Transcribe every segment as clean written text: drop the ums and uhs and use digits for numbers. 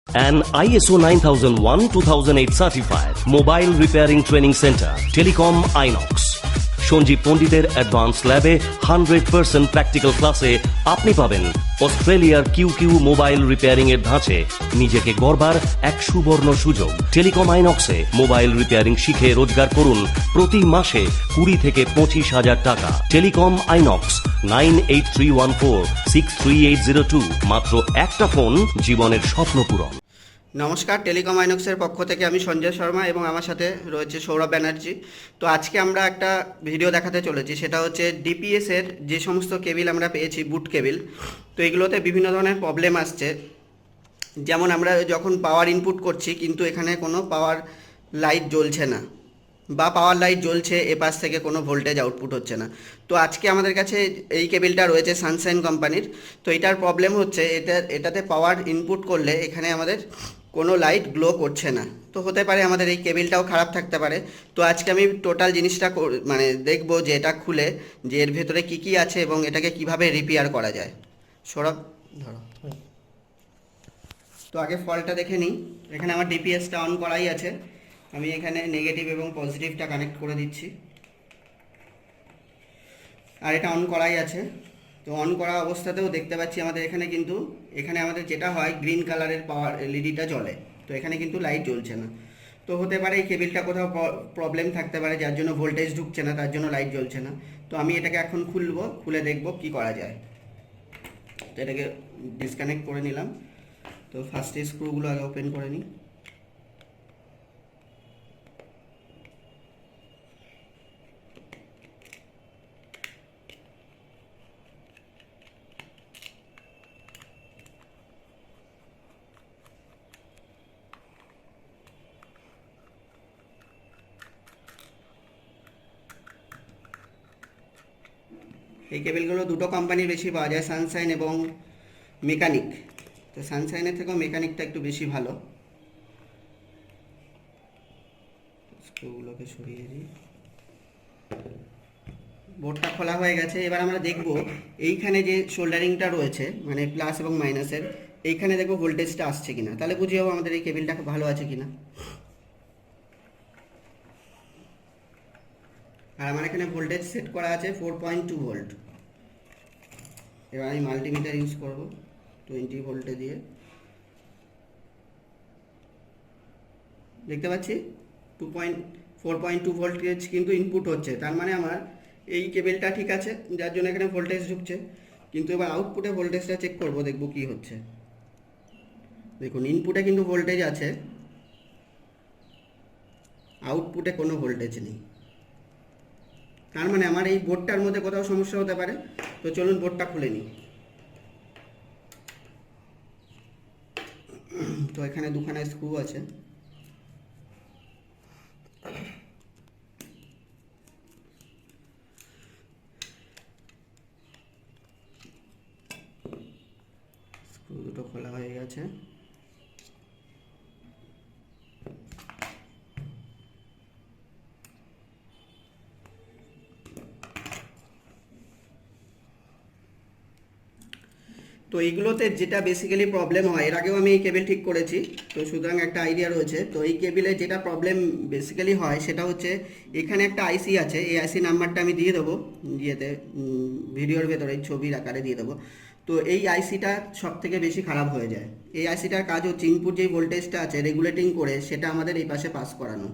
An ISO 9001-2008 certified mobile repairing training center, Telecom Inox. Sanjeev পণ্ডিতের advance ল্যাবে 100% practical ক্লাসে আপনি পাবেন অস্ট্রেলিয়ার কিউ মোবাইল রিপেয়ারিং এর ধাঁচে নিজেকে গড়বার এক সুবর্ণ সুযোগ। টেলিকম আইনক্সে মোবাইল রিপেয়ারিং শিখে রোজগার করুন প্রতি মাসে 20 থেকে 25,000 টাকা। Telecom INOX 9831463802। মাত্র একটা ফোন, জীবনের স্বপ্ন পূরণ। নমস্কার, টেলিকম আইনক্সের পক্ষ থেকে আমি সঞ্জয় শর্মা এবং আমার সাথে রয়েছে সৌরভ ব্যানার্জি। তো আজকে আমরা একটা ভিডিও দেখাতে চলেছি, সেটা হচ্ছে ডিপিএসের যে সমস্ত কেবিল আমরা পেয়েছি, বুট কেবিল। তো এগুলোতে বিভিন্ন ধরনের প্রবলেম আসছে। যেমন আমরা যখন পাওয়ার ইনপুট করছি কিন্তু এখানে কোনো পাওয়ার লাইট জ্বলছে না, বা পাওয়ার লাইট জ্বলছে এপাশ থেকে কোনো ভোল্টেজ আউটপুট হচ্ছে না। তো আজকে আমাদের কাছে এই কেবিলটা রয়েছে সানশাইন কোম্পানির। তো এটার প্রবলেম হচ্ছে এটাতে পাওয়ার ইনপুট করলে এখানে আমাদের কোনো লাইট গ্লো করছে না। তো হতে পারে আমাদের এই কেবিলটাও খারাপ থাকতে পারে। তো আজকে আমি টোটাল জিনিসটা দেখবো যে এটা খুলে যে এর ভেতরে কি আছে এবং এটাকে কিভাবে রিপেয়ার করা যায়। সৌরভ ধরো। তো আগে ফল্টটা দেখে নিই। এখানে আমার ডিপিএসটা অন করাই আছে। আমি এখানে নেগেটিভ এবং পজিটিভটা কানেক্ট করে দিচ্ছি, আর এটা অন করাই আছে। তো অন করা অবস্থাতেও দেখতে পাচ্ছি আমাদের এখানে আমাদের যেটা হয় গ্রিন কালারের পাওয়ার এলইডিটা জ্বলে। তো এখানে কিন্তু লাইট জ্বলছে না। তো হতে পারে এই কেবিলটা কোথাও প্রবলেম থাকতে পারে, যার জন্য ভোল্টেজ ঢুকছে না, তার জন্য লাইট জ্বলছে না। তো আমি এটাকে এখন খুলে দেখব কি করা যায়। তো এটাকে ডিসকানেক্ট করে নিলাম। তো ফার্স্টে স্ক্রুগুলো আগে ওপেন করে নিই। এই কেবিলগুলো দুটো কোম্পানির বেশি পাওয়া যায়, সানশাইন এবং মেকানিক। তো সানশাইনের থেকেও মেকানিকটা একটু বেশি ভালো। স্ক্রুগুলোকে সরিয়ে দিই। বোর্ডটা খোলা হয়ে গেছে। এবার আমরা দেখব এইখানে যে শোল্ডারিংটা রয়েছে, মানে প্লাস এবং মাইনাসের, এইখানে দেখব ভোল্টেজটা আসছে কিনা। তাহলে বুঝে যাবো আমাদের এই কেবিলটা ভালো আছে কিনা। আর আমার এখানে ভোল্টেজ সেট করা আছে 4.2 ভোল্ট। এবার আমি মাল্টিমিটার ইউজ করব 20 ভোল্টে দিয়ে। দেখতে পাচ্ছি 4.2 ভোল্টেজ কিন্তু ইনপুট হচ্ছে। তার মানে আমার এই কেবিলটা ঠিক আছে, যার জন্য এখানে ভোল্টেজ ঢুকছে। কিন্তু এবার আউটপুটে ভোল্টেজটা চেক করব, দেখব কি হচ্ছে। দেখুন, ইনপুটে কিন্তু ভোল্টেজ আছে, আউটপুটে কোনো ভোল্টেজ নেই। তার মানে আমার এই বোর্ডটার মধ্যে কোথাও সমস্যা হতে পারে। তো চলুন বোর্ডটা খুলে নিই। তো এখানে দুখানা স্ক্রু আছে। স্ক্রু দুটো খোলা হয়ে গেছে। তো এইগুলোতে যেটা বেসিক্যালি প্রবলেম হয়, এর আগেও আমি এই কেবিল ঠিক করেছি, তো সুতরাং একটা আইডিয়া রয়েছে। তো এই কেবিলে যেটা প্রবলেম বেসিক্যালি হয় সেটা হচ্ছে এখানে একটা আইসি আছে। এই আইসি নাম্বারটা আমি দিয়ে দেবো ভিডিওর ভেতরে ছবির আকারে দিয়ে দেবো। তো এই আইসিটা সব থেকে বেশি খারাপ হয়ে যায়। এই আইসিটার কাজ হচ্ছে ইনপুট যেই ভোল্টেজটা আছে রেগুলেটিং করে সেটা আমাদের এই পাশে পাস করানো।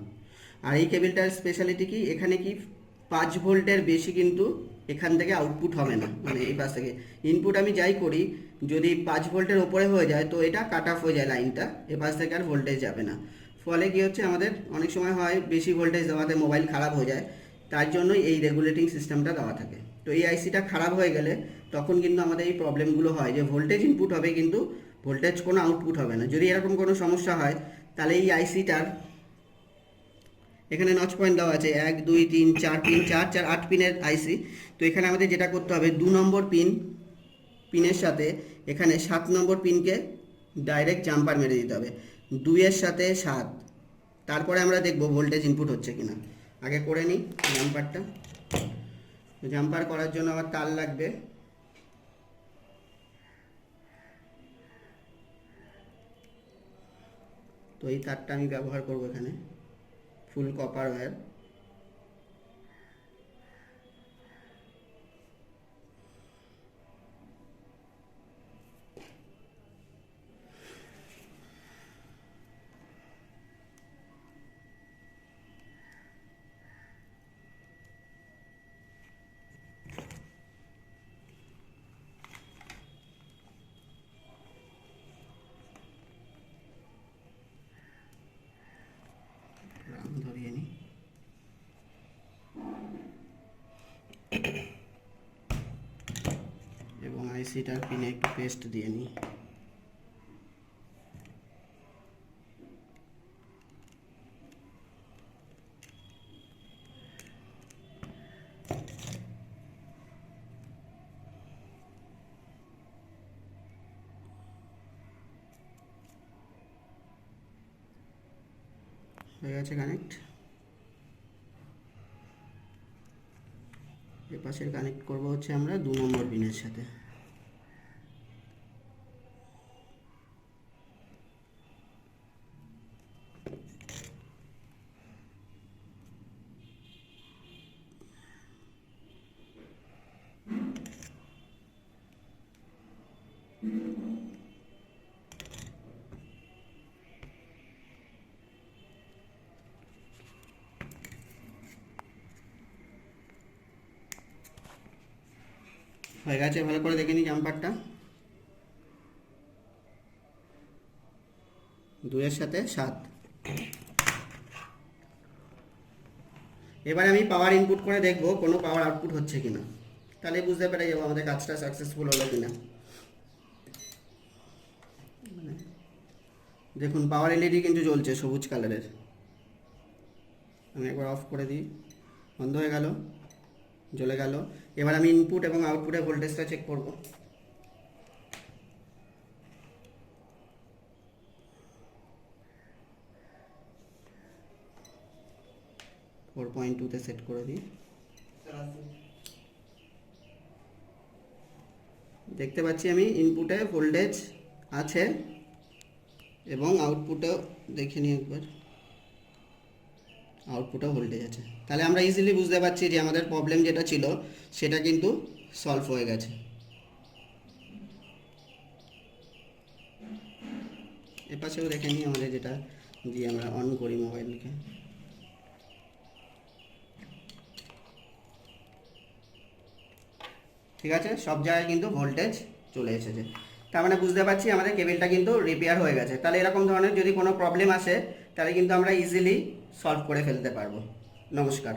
আর এই কেবিলটার স্পেশালিটি কি, এখানে কি 5 ভোল্টের বেশি কিন্তু এখান থেকে আউটপুট হবে না। মানে এই পাশ থেকে ইনপুট আমি যাই করি, যদি 5 ভোল্টের ওপরে হয়ে যায় তো এটা কাট অফ হয়ে যায় লাইনটা, এ পাশ থেকে আর ভোল্টেজ যাবে না। ফলে কি হচ্ছে, আমাদের অনেক সময় হয় বেশি ভোল্টেজ দেওয়াতে মোবাইল খারাপ হয়ে যায়। তার জন্যই এই রেগুলেটিং সিস্টেমটা দেওয়া থাকে। তো এই আইসিটা খারাপ হয়ে গেলে তখন কিন্তু আমাদের এই প্রবলেমগুলো হয় যে ভোল্টেজ ইনপুট হবে কিন্তু ভোল্টেজ কোনো আউটপুট হবে না। যদি এরকম কোনো সমস্যা হয় তাহলে এই আইসিটার এখানে নচ পয়েন্ট দেওয়া আছে 1 2 3 4 পিন, 4 4 8 পিনের আইসি। তো এখানে আমাদের যেটা করতে হবে, 2 নম্বর পিনের সাথে এখানে 7 নম্বর পিনকে ডাইরেক্ট জাম্পার মেরে দিতে হবে। 2 এর সাথে 7, তারপরে আমরা দেখব ভোল্টেজ ইনপুট হচ্ছে কিনা। আগে করে নিই জাম্পারটা। জাম্পার করার জন্য আমার তার লাগবে। তো এই তারটা আমি ব্যবহার করব এখানে, ফুল কপার ওয়্যার। ধরিয়ে নিই, এবং আইসিটার পিনে একটু পেস্ট দিয়ে নিই। হয়ে গেছে কানেক্ট। এ পাশের কানেক্ট করব হচ্ছে আমরা 2 নম্বর পিনের সাথে। হয়ে গেছে, ভালো করে দেখে নিই জাম্পারটা। 2 এর সাথে 7। এবারে আমি পাওয়ার ইনপুট করে দেখব কোনো পাওয়ার আউটপুট হচ্ছে কিনা, তাহলে বুঝতে পেরে যাবো আমাদের কাজটা সাকসেসফুল হলো কিনা। দেখুন পাওয়ার এলইডি কিন্তু জ্বলছে সবুজ কালারের। আমি একবার অফ করে দিই, বন্ধ হয়ে গেল, জ্বলে গেল। এবার আমি ইনপুট এবং আউটপুটের ভোল্টেজটা চেক করব। 4.2 সেট করে দিই। দেখতে পাচ্ছি আমি ইনপুটে ভোল্টেজ আছে এবং আউটপুটেও দেখে নিই একবার, আউটপুটেও ভোল্টেজ আছে। তাহলে আমরা ইজিলি বুঝতে পারছি যে আমাদের প্রবলেম যেটা ছিল সেটা কিন্তু সলভ হয়ে গেছে। এপাশেও দেখে নিই আমাদের যেটা দিয়ে আমরা অন করি মোবাইলকে। ঠিক আছে, সব জায়গায় কিন্তু ভোল্টেজ চলে এসেছে। তার মানে বুঝতে পারছি আমাদের কেবেলটা কিন্তু রিপেয়ার হয়ে গেছে। তাহলে এরকম ধরনের যদি কোনো প্রবলেম আসে তাহলে কিন্তু আমরা ইজিলি সলভ করে ফেলতে পারবো। নমস্কার।